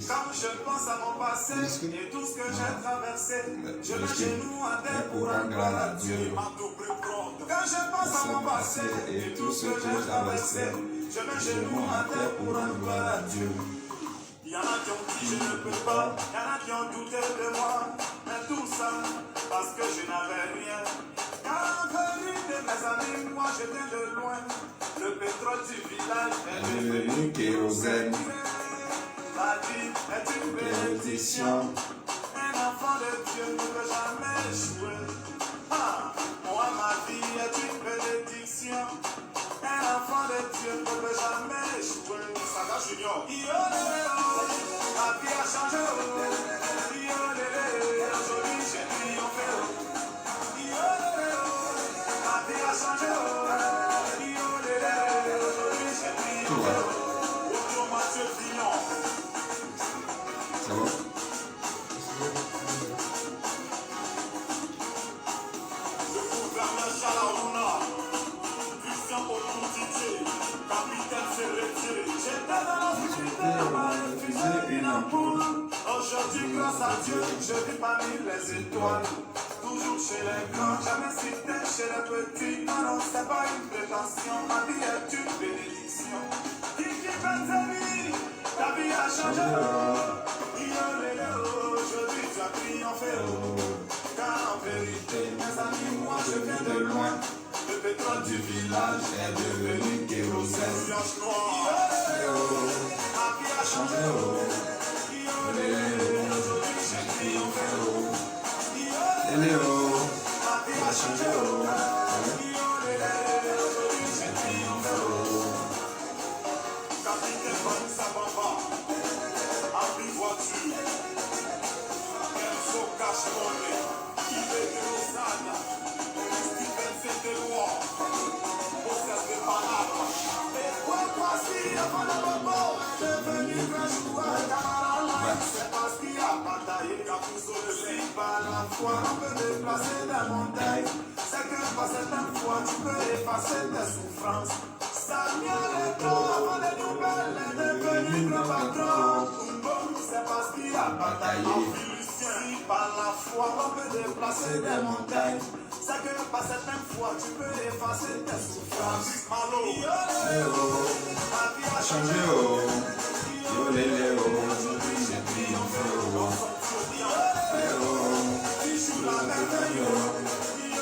Quand je pense à mon passé et tout ce que j'ai traversé, je mets genoux à terre pour rendre gloire à Dieu. Quand je pense à mon passé et tout ce que j'ai traversé, je mets genoux à terre pour rendre gloire à Dieu. Il y en a qui ont dit je ne peux pas, il y en a qui ont douté de moi, mais tout ça parce que je n'avais rien. Quand venu de mes amis, moi je viens de loin, le pétrole du village est devenu kérosène. La vie est une bénédiction, un enfant de Dieu ne peut jamais échouer. Ah, moi ma vie est une bénédiction, un enfant de Dieu ne peut jamais échouer. Saga Junior. Ma vie a changé, aujourd'hui j'ai triomphé. Ma vie a changé, aujourd'hui j'ai triomphé. Bonjour Mathieu Fillon. Ça va? Le gouverneur Chalaouna, puissant au Didier, capitaine Serretier. J'étais dans l'obscurité, on m'a refusé une ampoule. Aujourd'hui, grâce à Dieu, je vis parmi les étoiles. Toujours chez les grands, jamais cité chez les petits. Non, non, c'est pas une prétention, ma vie est une bénédiction. Qui fait ta vie, ta vie a changé. Aujourd'hui, tu as triomphé. Car en vérité, mes amis, moi je viens de loin. Le pétrole du village est devenu kérosène. Ma vie a changé. Aujourd'hui, j'ai triomphé. Ma vie a changé. Aujourd'hui, j'ai triomphé. Capitaine Bonne Sabamba, Henri Voiture, Enzo Cachemone, Ibe de Rosana, Steven Setelois, Moses de Panama. Et quoi, voici, avant le moment, devenu un joueur camarade. C'est parce qu'il a bataillé qu'à Pousso le pays par la foi, on peut déplacer des montagnes. C'est que par certaines fois, tu peux effacer tes souffrances. Samuel Eto'o, avant les nouvelles, est devenu grand patron. C'est parce qu'il a bataillé. Si par la foi, on peut déplacer des montagnes. C'est que par certaines fois, tu peux effacer tes souffrances. Malo, ma vie a changé. Aujourd'hui, j'ai triomphé. Fichou la merveille.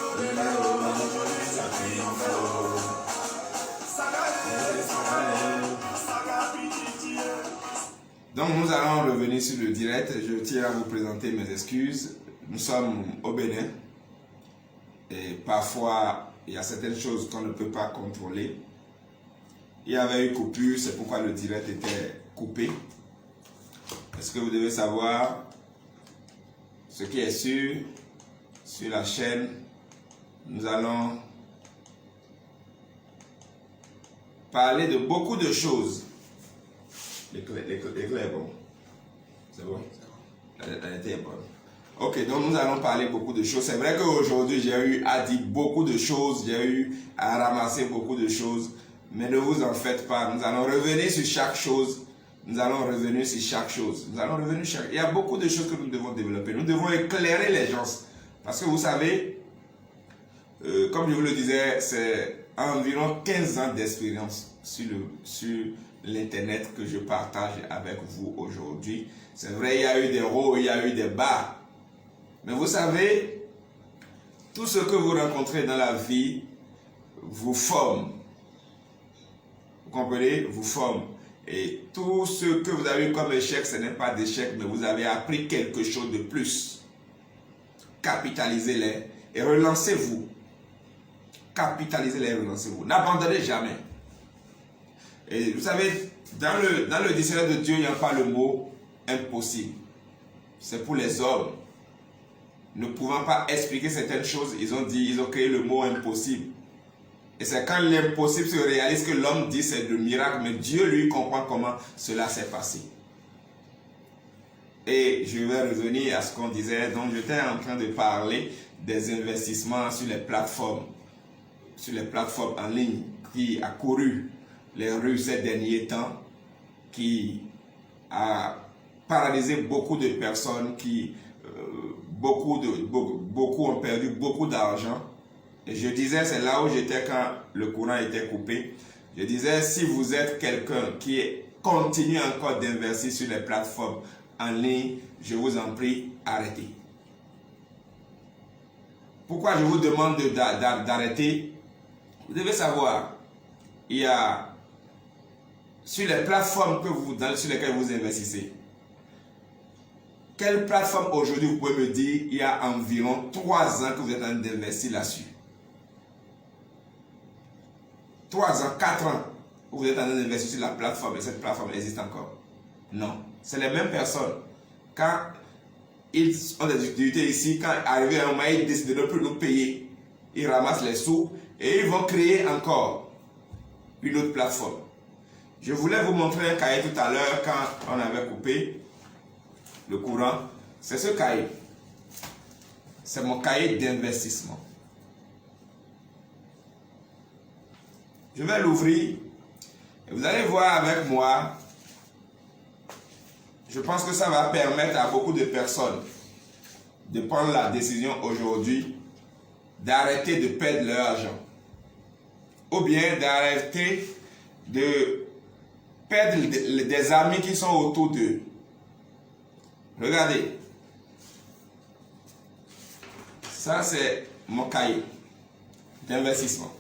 Aujourd'hui, j'ai triomphé. Donc nous allons revenir sur le direct. Je tiens à vous présenter mes excuses. Nous sommes au Bénin et parfois il y a certaines choses qu'on ne peut pas contrôler. Il y avait eu coupure, c'est pourquoi le direct était coupé. Est-ce que vous devez savoir ce qui est sûr sur la chaîne? Nous allons parler de beaucoup de choses. L'éclair est bon. C'est bon? Elle était bonne. Ok, donc nous allons parler beaucoup de choses. C'est vrai qu'aujourd'hui, j'ai eu à dire beaucoup de choses. J'ai eu à ramasser beaucoup de choses. Mais ne vous en faites pas. Nous allons revenir sur chaque chose. Nous allons revenir sur chaque chose. Nous allons revenir sur chaque... Il y a beaucoup de choses que nous devons développer. Nous devons éclairer les gens. Parce que vous savez, comme je vous le disais, c'est environ 15 ans d'expérience sur l'Internet que je partage avec vous aujourd'hui. C'est vrai, il y a eu des hauts, il y a eu des bas. Mais vous savez, tout ce que vous rencontrez dans la vie vous forme. Vous comprenez? Vous forme. Et tout ce que vous avez eu comme échec, ce n'est pas d'échec, mais vous avez appris quelque chose de plus. Capitalisez-les et relancez-vous. Capitalisez-les et relancez-vous. N'abandonnez jamais. Et vous savez, dans le dictionnaire de Dieu, il n'y a pas le mot impossible. C'est pour les hommes. Ne pouvant pas expliquer certaines choses, ils ont créé le mot impossible. Et c'est quand l'impossible se réalise que l'homme dit c'est le miracle, mais Dieu lui comprend comment cela s'est passé. Et je vais revenir à ce qu'on disait. Donc j'étais en train de parler des investissements sur les plateformes en ligne qui a couru les rues ces derniers temps, qui a paralysé beaucoup de personnes qui, beaucoup ont perdu beaucoup d'argent. Et je disais, c'est là où j'étais quand le courant était coupé. Je disais, si vous êtes quelqu'un qui continue encore d'investir sur les plateformes en ligne, je vous en prie, arrêtez. Pourquoi je vous demande d'arrêter? Vous devez savoir, il y a sur les plateformes sur lesquelles vous investissez. Quelle plateforme aujourd'hui vous pouvez me dire il y a environ 3 ans que vous êtes en train d'investir là-dessus? 3 ans, 4 ans, vous êtes en train d'investir sur la plateforme et cette plateforme existe encore? Non, c'est les mêmes personnes. Quand ils ont des difficultés ici, quand arrivé à un moment, ils décident de ne plus nous payer. Ils ramassent les sous et ils vont créer encore une autre plateforme. Je voulais vous montrer un cahier tout à l'heure quand on avait coupé le courant. C'est ce cahier. C'est mon cahier d'investissement. Je vais l'ouvrir et vous allez voir avec moi. Je pense que ça va permettre à beaucoup de personnes de prendre la décision aujourd'hui d'arrêter de perdre leur argent. Ou bien d'arrêter de perdre des amis qui sont autour d'eux. Regardez. Ça, c'est mon cahier d'investissement.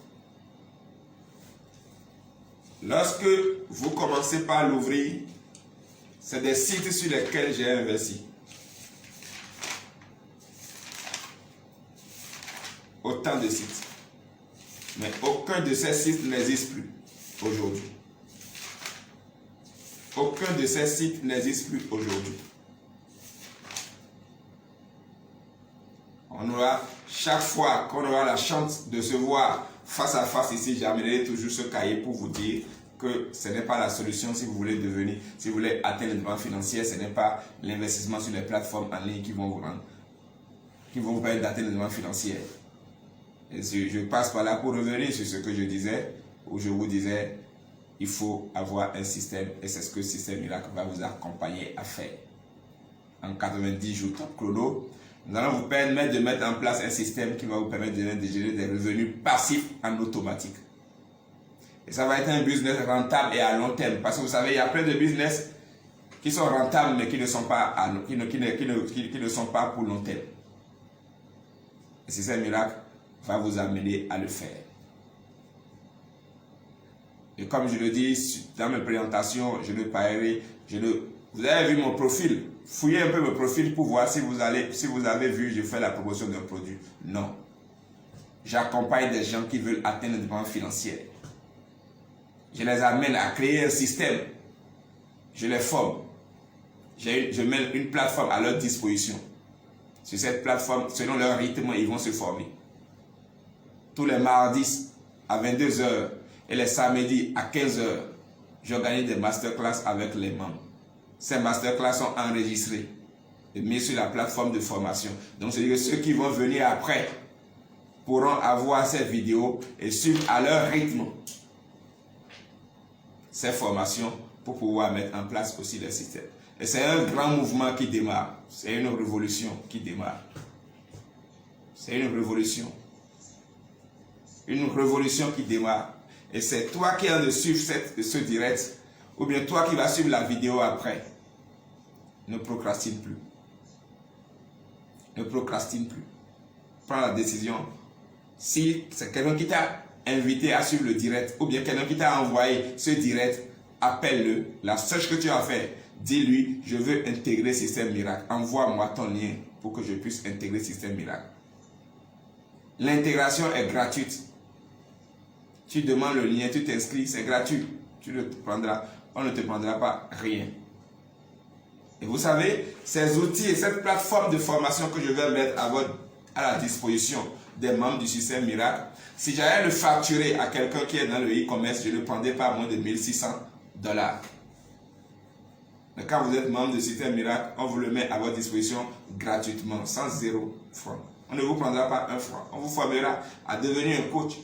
Lorsque vous commencez par l'ouvrir, c'est des sites sur lesquels j'ai investi. Autant de sites. Mais aucun de ces sites n'existe plus aujourd'hui. Aucun de ces sites n'existe plus aujourd'hui. On aura, chaque fois qu'on aura la chance de se voir face à face ici, j'amènerai toujours ce cahier pour vous dire que ce n'est pas la solution si vous voulez devenir, si vous voulez atteindre l'indépendance financière, ce n'est pas l'investissement sur les plateformes en ligne qui vont vous rendre, qui vont vous permettre d'atteindre l'indépendance financière. Et je passe par là pour revenir sur ce que je disais, où je vous disais, il faut avoir un système, et c'est ce que le système Miracle va vous accompagner à faire. En 90 jours top chrono, nous allons vous permettre de mettre en place un système qui va vous permettre de générer des revenus passifs en automatique. Et ça va être un business rentable et à long terme. Parce que vous savez, il y a plein de business qui sont rentables mais qui ne sont pas, qui ne sont pas pour long terme. Le système Miracle va vous amener à le faire. Et comme je le dis dans mes présentations, vous avez vu mon profil. Fouillez un peu mon profil pour voir si vous avez vu, je fais la promotion d'un produit. Non. J'accompagne des gens qui veulent atteindre l'indépendance financière. Je les amène à créer un système. Je les forme. Je mets une plateforme à leur disposition. Sur cette plateforme, selon leur rythme, ils vont se former. Tous les mardis à 22 h et les samedis à 15 h, j'organise des masterclass avec les membres. Ces masterclass sont enregistrés et mis sur la plateforme de formation. Donc, c'est-à-dire que ceux qui vont venir après pourront avoir ces vidéos et suivre à leur rythme ces formations pour pouvoir mettre en place aussi le système. Et c'est un grand mouvement qui démarre. C'est une révolution qui démarre. C'est une révolution. Une révolution qui démarre. Et c'est toi qui as de suivre ce direct, ou bien toi qui vas suivre la vidéo après. Ne procrastine plus. Ne procrastine plus. Prends la décision. Si c'est quelqu'un qui t'a invité à suivre le direct, ou bien quelqu'un qui t'a envoyé ce direct, appelle-le. La seule chose que tu as fait, dis-lui, je veux intégrer le système Miracle. Envoie-moi ton lien pour que je puisse intégrer le système Miracle. L'intégration est gratuite. Tu demandes le lien, tu t'inscris, c'est gratuit. Tu le prendras. On ne te prendra pas rien. Et vous savez, ces outils et cette plateforme de formation que je vais mettre à la disposition des membres du système Miracle, si j'allais le facturer à quelqu'un qui est dans le e-commerce, je ne le prendrais pas à moins de 1600 $. Mais quand vous êtes membre du système Miracle, on vous le met à votre disposition gratuitement, sans 0 francs. On ne vous prendra pas 1 franc. On vous formera à devenir un coach.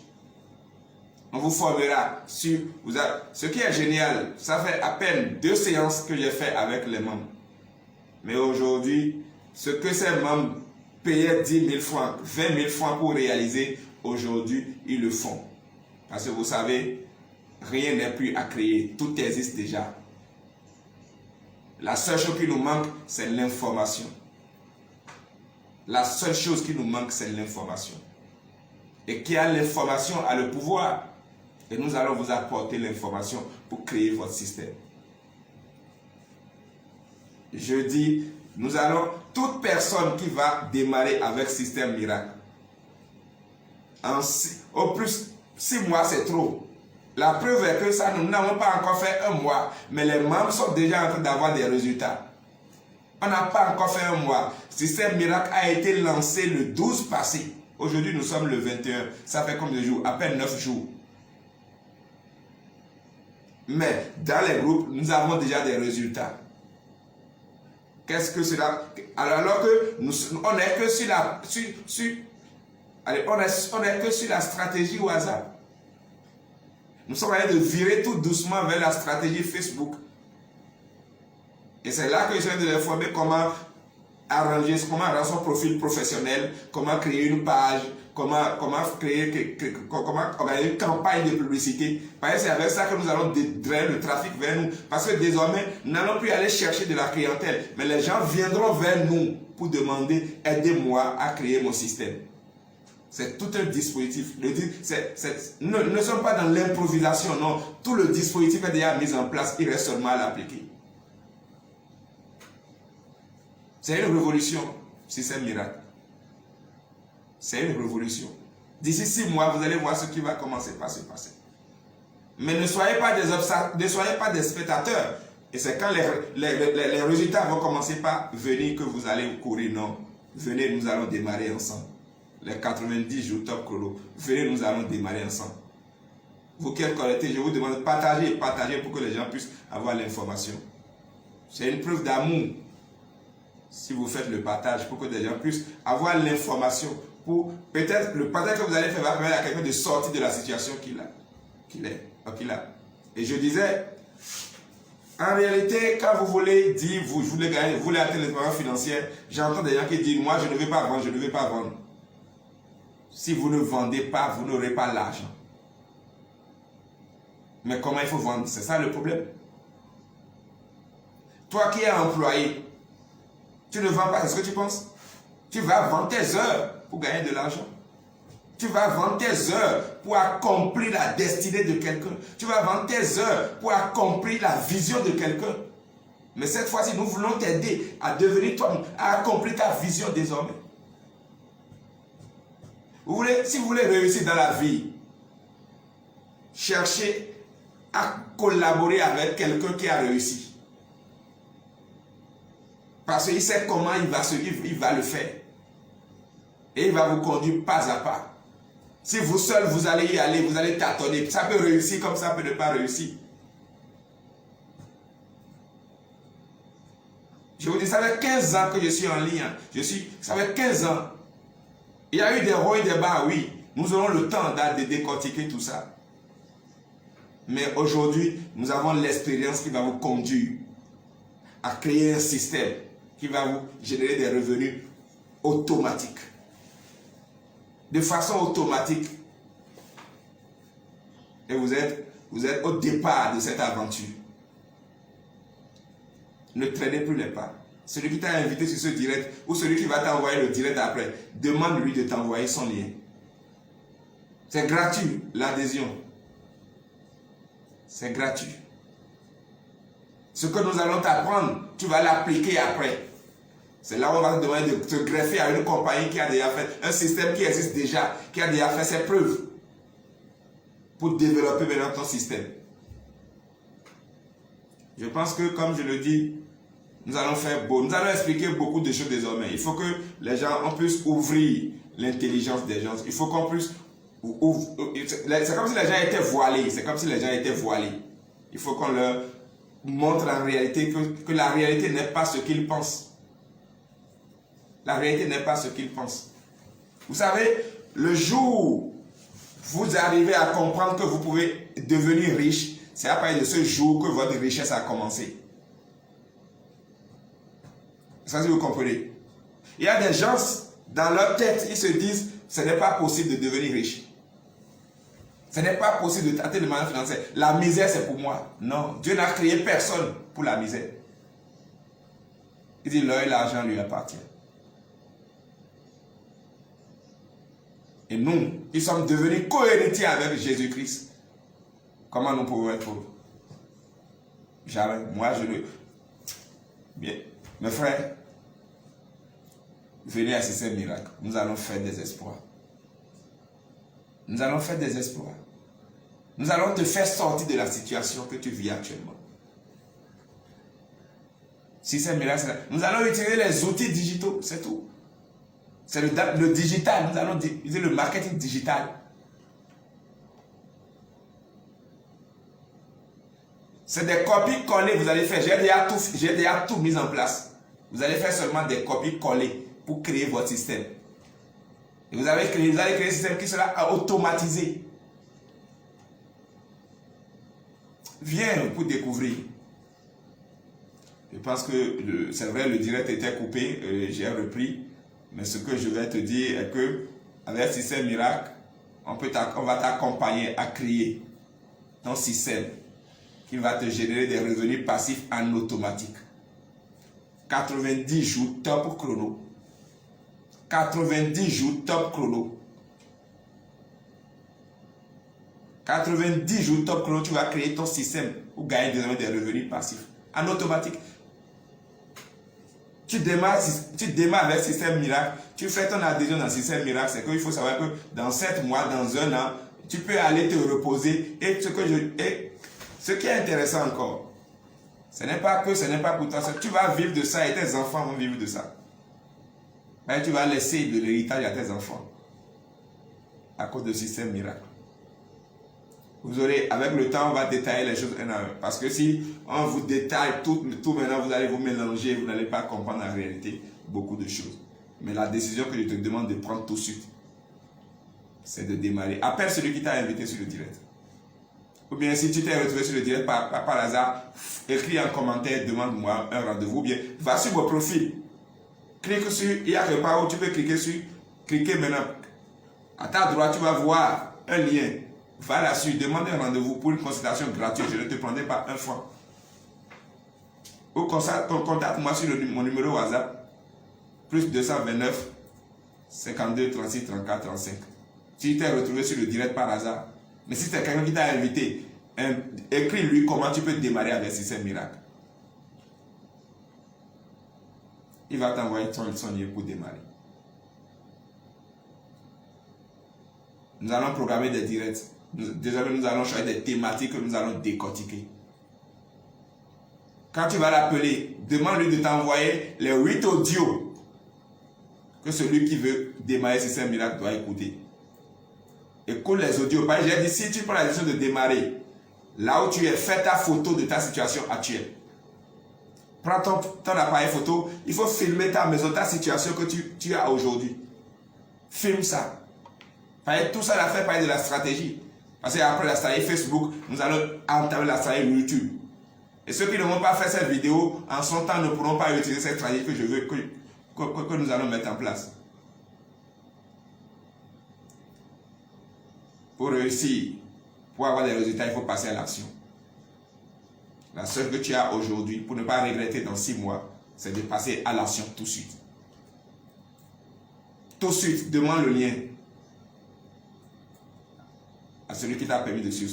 On vous formera sur... Ce qui est génial, ça fait à peine 2 séances que j'ai fait avec les membres. Mais aujourd'hui, ce que ces membres payaient 10 000 francs, 20 000 francs pour réaliser, aujourd'hui, ils le font. Parce que vous savez, rien n'est plus à créer, tout existe déjà. La seule chose qui nous manque, c'est l'information. La seule chose qui nous manque, c'est l'information. Et qui a l'information a le pouvoir. Et nous allons vous apporter l'information pour créer votre système. Je dis, nous allons, toute personne qui va démarrer avec Système Miracle, au plus 6 mois c'est trop. La preuve est que ça, nous n'avons pas encore fait 1 mois, mais les membres sont déjà en train d'avoir des résultats. On n'a pas encore fait 1 mois. Système Miracle a été lancé le 12 passé. Aujourd'hui, nous sommes le 21. Ça fait combien de jours? À peine 9 jours. Mais dans les groupes, nous avons déjà des résultats. Qu'est-ce que cela? Alors que on n'est que sur la on est que sur la stratégie WhatsApp. Nous sommes en train de virer tout doucement vers la stratégie Facebook. Et c'est là que je suis en train de les former comment arranger, comment rendre son profil professionnel, comment créer une page, comment organiser une campagne de publicité. Parce que c'est avec ça que nous allons drainer le trafic vers nous. Parce que désormais, nous n'allons plus aller chercher de la clientèle, mais les gens viendront vers nous pour demander « Aidez-moi à créer mon système ». C'est tout un dispositif. Nous ne sommes pas dans l'improvisation, non. Tout le dispositif est déjà mis en place, il reste seulement à l'appliquer. C'est une révolution, Système Miracle. C'est une révolution. D'ici 6 mois, vous allez voir ce qui va commencer par se passer. Mais ne soyez pas des obstacles, ne soyez pas des spectateurs. Et c'est quand les résultats vont commencer par venir que vous allez courir. Non, venez, nous allons démarrer ensemble. Les 90 jours top chrono. Venez, nous allons démarrer ensemble. Vous qui êtes connectés, je vous demande de partager pour que les gens puissent avoir l'information. C'est une preuve d'amour. Si vous faites le partage pour que les gens puissent avoir l'information, pour peut-être le partage que vous allez faire va permettre à quelqu'un de sortir de la situation qu'il a. Et je disais, en réalité, quand vous voulez dire, vous voulez gagner, vous voulez atteindre l'indépendance financière, j'entends des gens qui disent, moi je ne vais pas vendre, je ne vais pas vendre. Si vous ne vendez pas, vous n'aurez pas l'argent. Mais comment il faut vendre? C'est ça le problème. Toi qui es employé, tu ne vends pas, c'est ce que tu penses? Tu vas vendre tes heures pour gagner de l'argent. Tu vas vendre tes heures pour accomplir la destinée de quelqu'un. Tu vas vendre tes heures pour accomplir la vision de quelqu'un. Mais cette fois-ci, nous voulons t'aider à devenir toi, à accomplir ta vision désormais. Si vous voulez réussir dans la vie, cherchez à collaborer avec quelqu'un qui a réussi. Parce qu'il sait comment il va le faire. Et il va vous conduire pas à pas. Si vous seul, vous allez y aller, vous allez tâtonner. Ça peut réussir comme ça peut ne pas réussir. Je vous dis, ça fait 15 ans que je suis en ligne. Ça fait 15 ans. Il y a eu des hauts et des bas, oui. Nous aurons le temps de décortiquer tout ça. Mais aujourd'hui, nous avons l'expérience qui va vous conduire à créer un système qui va vous générer des revenus automatiques. De façon automatique. Et vous êtes au départ de cette aventure. Ne traînez plus les pas. Celui qui t'a invité sur ce direct ou celui qui va t'envoyer le direct après, demande-lui de t'envoyer son lien. C'est gratuit, l'adhésion. C'est gratuit. Ce que nous allons t'apprendre, tu vas l'appliquer après. C'est là où on va te demander de te greffer à une compagnie qui a déjà fait un système qui existe déjà, qui a déjà fait ses preuves pour développer maintenant ton système. Je pense que, comme je le dis, nous allons expliquer beaucoup de choses désormais. Il faut que les gens puissent ouvrir l'intelligence des gens. Il faut qu'on puisse... C'est comme si les gens étaient voilés. C'est comme si les gens étaient voilés. Il faut qu'on leur montre en réalité que la réalité n'est pas ce qu'ils pensent. La réalité n'est pas ce qu'ils pensent. Vous savez, le jour où vous arrivez à comprendre que vous pouvez devenir riche, c'est à partir de ce jour que votre richesse a commencé. Ça, si vous comprenez. Il y a des gens, dans leur tête, ils se disent, ce n'est pas possible de devenir riche. Ce n'est pas possible de tâter de manière financière. La misère, c'est pour moi. Non, Dieu n'a créé personne pour la misère. Il dit, l'or et l'argent lui appartient. Et nous, qui sommes devenus co-héritiers avec Jésus-Christ, comment nous pouvons être pauvres? Jamais. Moi, je ne... Bien. Mes frères, venez assister un miracle. Nous allons faire des exploits. Nous allons faire des exploits. Nous allons te faire sortir de la situation que tu vis actuellement. Si c'est un miracle, nous allons utiliser les outils digitaux, c'est tout. C'est le digital, nous allons utiliser le marketing digital. C'est des copies-collées, vous allez faire. J'ai déjà tout mis en place. Vous allez faire seulement des copies-collées pour créer votre système. Et vous allez créer un système qui sera automatisé. Viens pour découvrir. Je pense que c'est vrai, le direct était coupé, j'ai repris. Mais ce que je vais te dire est que avec le système miracle, on va t'accompagner à créer ton système qui va te générer des revenus passifs en automatique. 90 jours top chrono. 90 jours top chrono. 90 jours top chrono, tu vas créer ton système pour gagner des revenus passifs en automatique. Tu démarres avec le système miracle, tu fais ton adhésion dans le système miracle, c'est qu'il faut savoir que dans 7 mois, dans 1 an, tu peux aller te reposer. Et ce qui est intéressant encore, ce n'est pas pour toi, tu vas vivre de ça et tes enfants vont vivre de ça. Mais tu vas laisser de l'héritage à tes enfants à cause du système miracle. Vous aurez, avec le temps, on va détailler les choses un à un. Parce que si on vous détaille tout maintenant, vous allez vous mélanger, vous n'allez pas comprendre en réalité beaucoup de choses. Mais la décision que je te demande de prendre tout de suite, c'est de démarrer. Appelle celui qui t'a invité sur le direct. Ou bien si tu t'es retrouvé sur le direct par hasard, écris en commentaire, demande-moi un rendez-vous. Bien, va sur mon profil. Clique sur, il y a quelque part où tu peux cliquer sur, cliquez maintenant. À ta droite, tu vas voir un lien. Va là-dessus, demande un rendez-vous pour une consultation gratuite. Je ne te prendrai pas un franc. Ou contacte-moi sur mon numéro WhatsApp. Plus 229 52 36 34 35. Si tu t'es retrouvé sur le direct par hasard. Mais si c'est quelqu'un qui t'a invité, écris-lui comment tu peux démarrer avec système miracle. Il va t'envoyer son lien pour démarrer. Nous allons programmer des directs. Désormais, nous allons choisir des thématiques que nous allons décortiquer. Quand tu vas l'appeler, demande-lui de t'envoyer les 8 audios que celui qui veut démarrer le système miracle doit écouter. Écoute les audios. J'ai dit, si tu prends la décision de démarrer, là où tu es, fais ta photo de ta situation actuelle. Prends ton appareil photo, il faut filmer ta maison, ta situation que tu as aujourd'hui. Filme ça. Tout ça, fait partie de la stratégie. Parce qu'après la stratégie Facebook, nous allons entamer la stratégie YouTube. Et ceux qui ne vont pas faire cette vidéo, en son temps, ne pourront pas utiliser cette stratégie que je veux, que nous allons mettre en place. Pour réussir, pour avoir des résultats, il faut passer à l'action. La seule que tu as aujourd'hui, pour ne pas regretter dans 6 mois, c'est de passer à l'action tout de suite. Tout de suite, demande le lien à celui qui t'a permis de suivre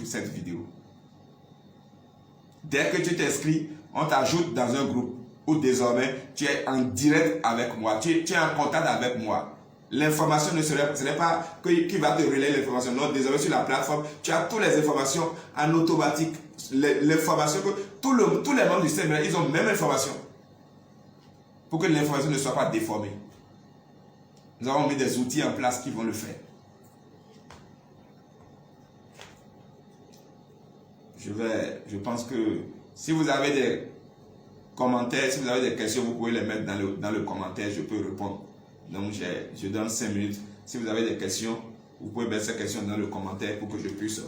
cette vidéo. Dès que tu t'inscris, on t'ajoute dans un groupe où désormais tu es en direct avec moi, tu es en contact avec moi. L'information ce n'est pas qui va te relayer l'information. Non, désormais sur la plateforme, tu as toutes les informations en automatique. L'information que tous les membres du système, ils ont même information. Pour que l'information ne soit pas déformée. Nous avons mis des outils en place qui vont le faire. Je pense que si vous avez des commentaires, si vous avez des questions, vous pouvez les mettre dans le commentaire, je peux répondre. Donc je donne 5 minutes. Si vous avez des questions, vous pouvez mettre ces questions dans le commentaire pour que je puisse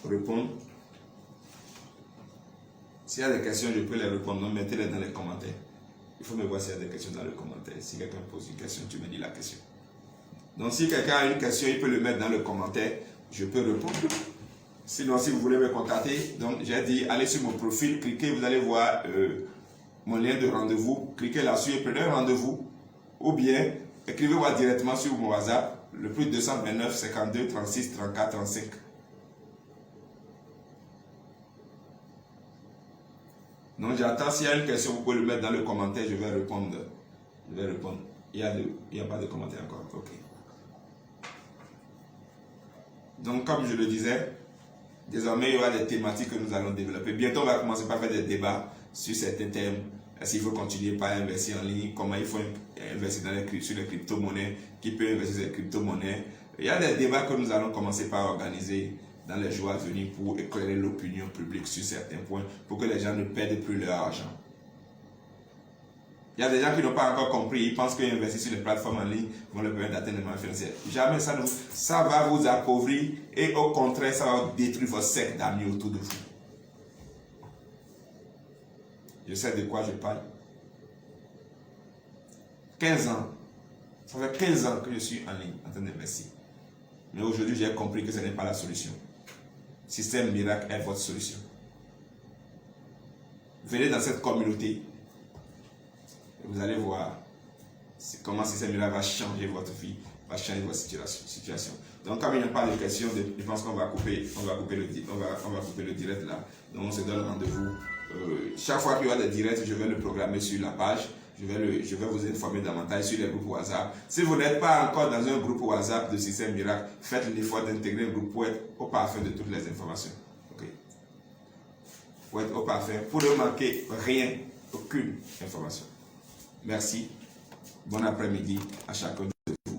répondre. S'il y a des questions, je peux les répondre. Donc mettez-les dans les commentaires. Il faut me voir s'il y a des questions dans le commentaire. Si quelqu'un pose une question, tu me dis la question. Donc si quelqu'un a une question, il peut le mettre dans le commentaire. Je peux répondre. Sinon, si vous voulez me contacter, donc j'ai dit, allez sur mon profil, cliquez, vous allez voir mon lien de rendez-vous. Cliquez là-dessus et prenez un rendez-vous. Ou bien, écrivez-moi directement sur mon WhatsApp, le plus 229 52 36 34 35. Donc j'attends, s'il y a une question, vous pouvez le mettre dans le commentaire, je vais répondre. Je vais répondre. Il n'y a pas de commentaire encore. Ok. Donc comme je le disais, désormais il y aura des thématiques que nous allons développer. Bientôt on va commencer par faire des débats sur certains thèmes. Est-ce qu'il faut continuer par investir en ligne? Comment il faut investir sur les crypto-monnaies? Qui peut investir sur les crypto-monnaies? Il y a des débats que nous allons commencer par organiser dans les jours à venir pour éclairer l'opinion publique sur certains points, pour que les gens ne perdent plus leur argent. Il y a des gens qui n'ont pas encore compris, ils pensent qu'investir sur les plateformes en ligne vont leur permettre d'atteindre les moyens financiers. Jamais ça va vous appauvrir et au contraire, ça va détruire votre cercle d'amis autour de vous. Je sais de quoi je parle. 15 ans. Ça fait 15 ans que je suis en ligne en train d'investir. Mais aujourd'hui, j'ai compris que ce n'est pas la solution. Système Miracle est votre solution. Venez dans cette communauté et vous allez voir comment Système Miracle va changer votre vie, va changer votre situation. Donc, comme il n'y a pas de questions, je pense qu'on va couper le direct là. Donc, on se donne rendez-vous. Chaque fois qu'il y aura des directs, je vais le programmer sur la page. Je vais vous informer davantage sur les groupes WhatsApp. Si vous n'êtes pas encore dans un groupe WhatsApp de Système Miracle, faites l'effort d'intégrer un groupe pour être au parfum de toutes les informations. Ok. Pour être au parfum, pour ne manquer rien, aucune information. Merci. Bon après-midi à chacun.